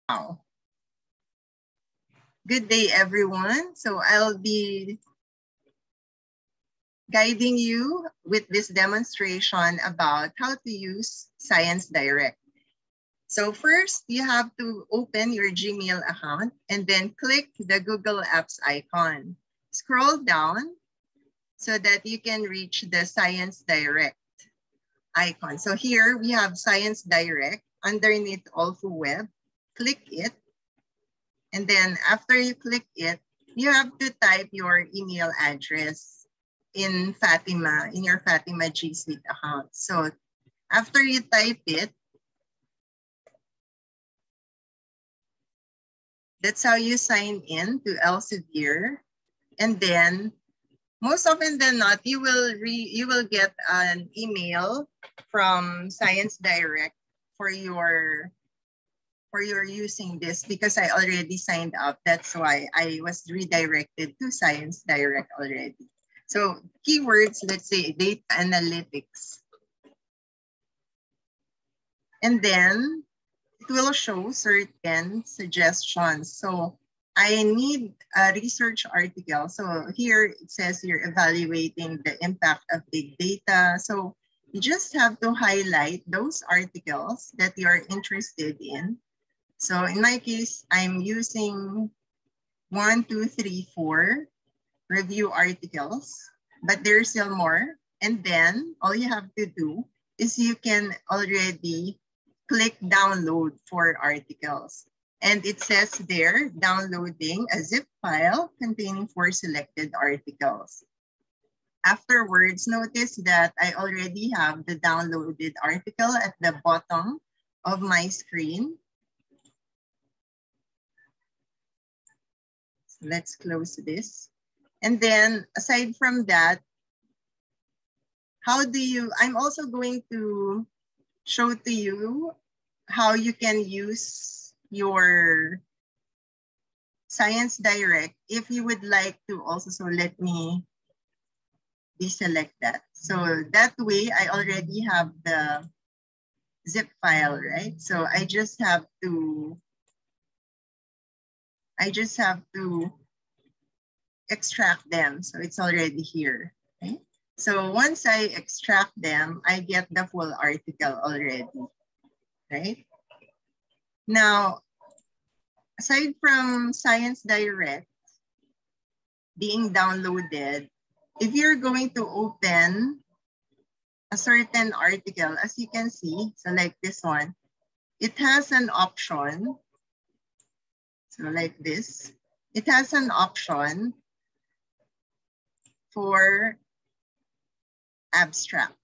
Wow. Good day, everyone. So I'll be guiding you with this demonstration about how to use ScienceDirect. So first, you have to open your Gmail account and then click the Google Apps icon. Scroll down so that you can reach the ScienceDirect icon. So here we have ScienceDirect underneath Alpha Web. Click it. And then after you click it, you have to type your email address in Fatima, in your Fatima G Suite account. So after you type it, that's how you sign in to Elsevier. And then most often than not, you will get an email from ScienceDirect for your using this, because I already signed up. That's why I was redirected to ScienceDirect already. So keywords, let's say data analytics. And then it will show certain suggestions. So I need a research article. So here it says you're evaluating the impact of big data. So you just have to highlight those articles that you're interested in. So in my case, I'm using 1, 2, 3, 4 review articles, but there's still more. And then all you have to do is you can already click download for articles. And it says there, downloading a zip file containing 4 selected articles. Afterwards, notice that I already have the downloaded article at the bottom of my screen. Let's close this. And then aside from that, I'm also going to show to you how you can use your ScienceDirect if you would like to also. So let me deselect that. So that way I already have the zip file, right? So I just have to extract them. So it's already here. Okay? So once I extract them, I get the full article already, right? Now, aside from ScienceDirect being downloaded, if you're going to open a certain article, as you can see, so like this one, it has an option. So like this, it has an option for abstract.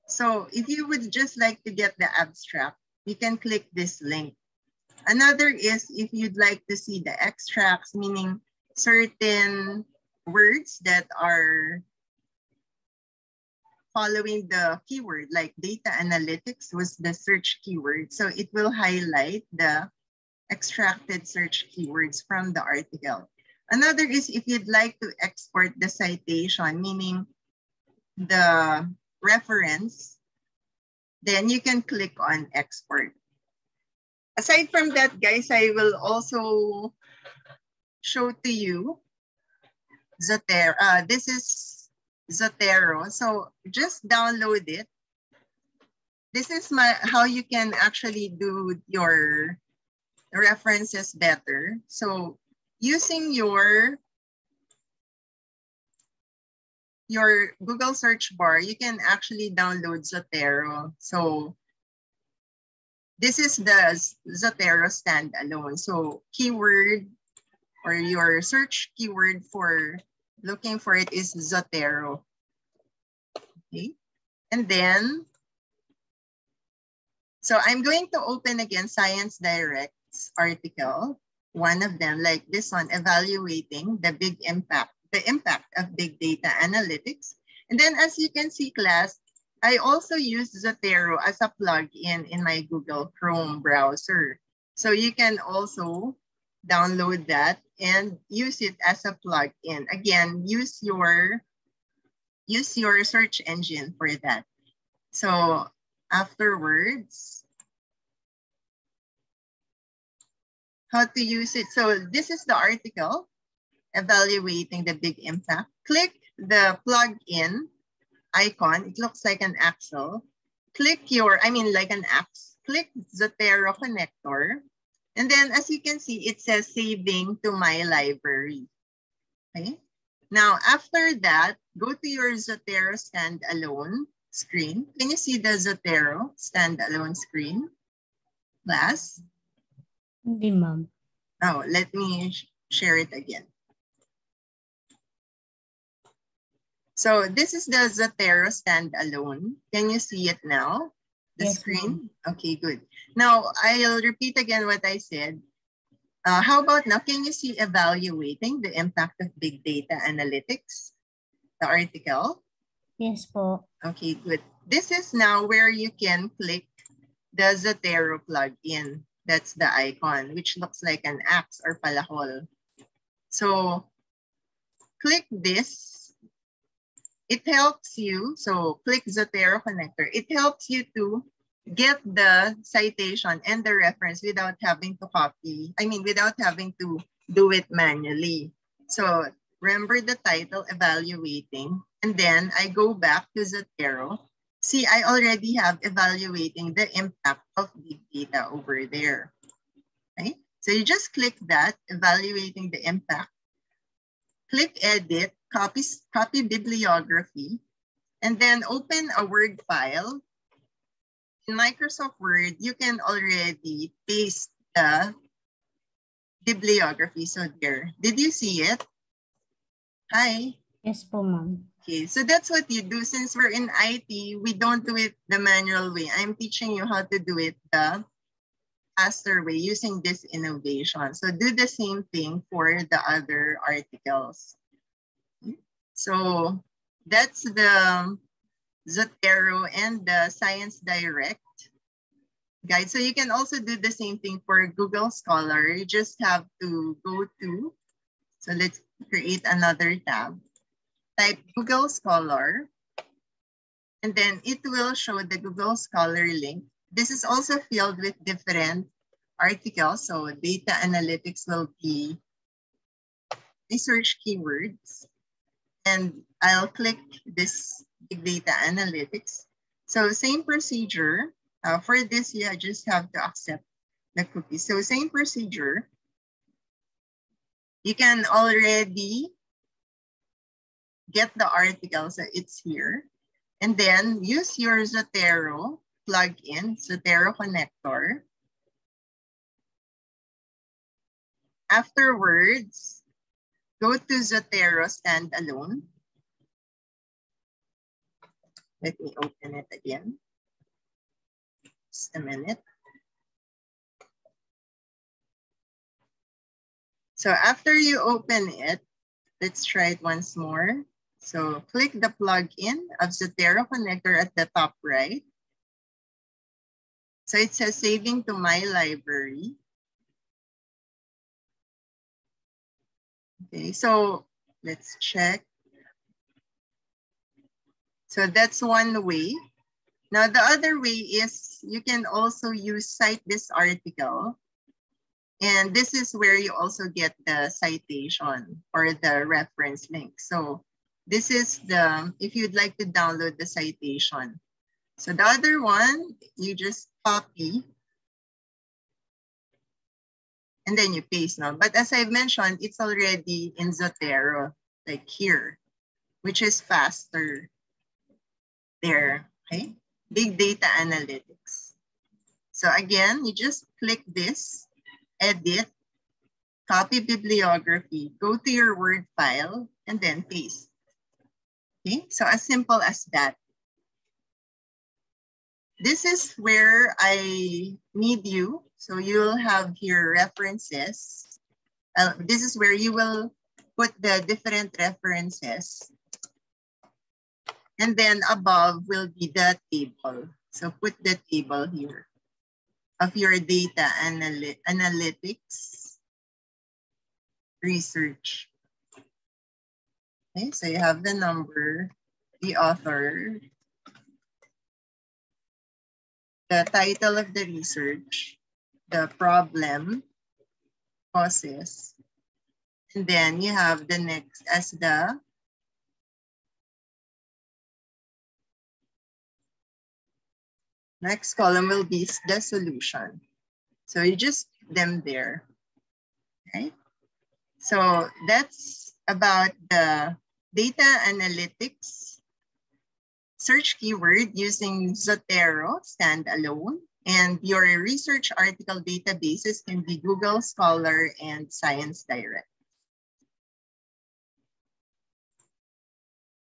So if you would just like to get the abstract, you can click this link. Another is if you'd like to see the extracts, meaning certain words that are following the keyword, like data analytics was the search keyword. So it will highlight the extracted search keywords from the article. Another is if you'd like to export the citation, meaning the reference, then you can click on export. Aside from that, guys, I will also show to you Zotero. This is Zotero. So just download it. This is how you can actually do your references better. So using your Google search bar, you can actually download Zotero. So this is the Zotero standalone. So keyword or your search keyword for looking for it is Zotero. Okay. And then, so I'm going to open again ScienceDirect's article, one of them, like this one, evaluating the impact of big data analytics. And then as you can see, class, I also use Zotero as a plugin in my Google Chrome browser. So you can also download that and use it as a plugin. Again, use your search engine for that. So afterwards, how to use it. So this is the article, evaluating the big impact. Click the plug-in icon. It looks like an axle. Click like an axe. Click Zotero connector. And then as you can see, it says saving to my library. Okay. Now, after that, go to your Zotero standalone screen. Can you see the Zotero standalone screen? Class? Hindi, ma'am. Oh, let me share it again. So this is the Zotero standalone. Can you see it now? The Yes, screen? Okay, good. Now, I'll repeat again what I said. How about now, can you see evaluating the impact of big data analytics? The article? Yes po. Okay, good. This is now where you can click the Zotero plugin. That's the icon, which looks like an axe or palahol. So click this. It helps you, so click Zotero connector. It helps you to get the citation and the reference without having to without having to do it manually. So remember the title, evaluating, and then I go back to Zotero. See, I already have evaluating the impact of big data over there. Okay, so you just click that, evaluating the impact. Click edit, copy bibliography, and then open a Word file. In Microsoft Word, you can already paste the bibliography. So there, did you see it? Hi. Yes po, ma'am. Okay, so that's what you do. Since we're in IT, we don't do it the manual way. I'm teaching you how to do it the faster way using this innovation. So do the same thing for the other articles. So that's the Zotero and the ScienceDirect guide. So you can also do the same thing for Google Scholar. You just have to go to, so let's create another tab. Type Google Scholar, and then it will show the Google Scholar link. This is also filled with different articles. So data analytics will be research keywords. And I'll click this big data analytics. So same procedure. For this, you just have to accept the cookie. So same procedure. You can already get the article, so it's here. And then use your Zotero plugin, Zotero connector. Afterwards, go to Zotero standalone. Let me open it again. Just a minute. So after you open it, let's try it once more. So click the plugin of Zotero connector at the top right. So it says saving to my library. Okay, so let's check. So that's one way. Now the other way is you can also cite this article. And this is where you also get the citation or the reference link. So this is if you'd like to download the citation. So the other one, you just copy and then you paste now. But as I've mentioned, it's already in Zotero, like here, which is faster there, okay? Big data analytics. So again, you just click this, edit, copy bibliography, go to your Word file, and then paste. Okay, so as simple as that. This is where I need you. So you'll have here references. This is where you will put the different references. And then above will be the table. So put the table here of your data analytics research. Okay, so you have the number, the author, the title of the research, the problem, causes. And then you have the next as the next column will be the solution. So you just put them there, right? So that's about the data analytics search keyword using Zotero standalone. And your research article databases can be Google Scholar and ScienceDirect.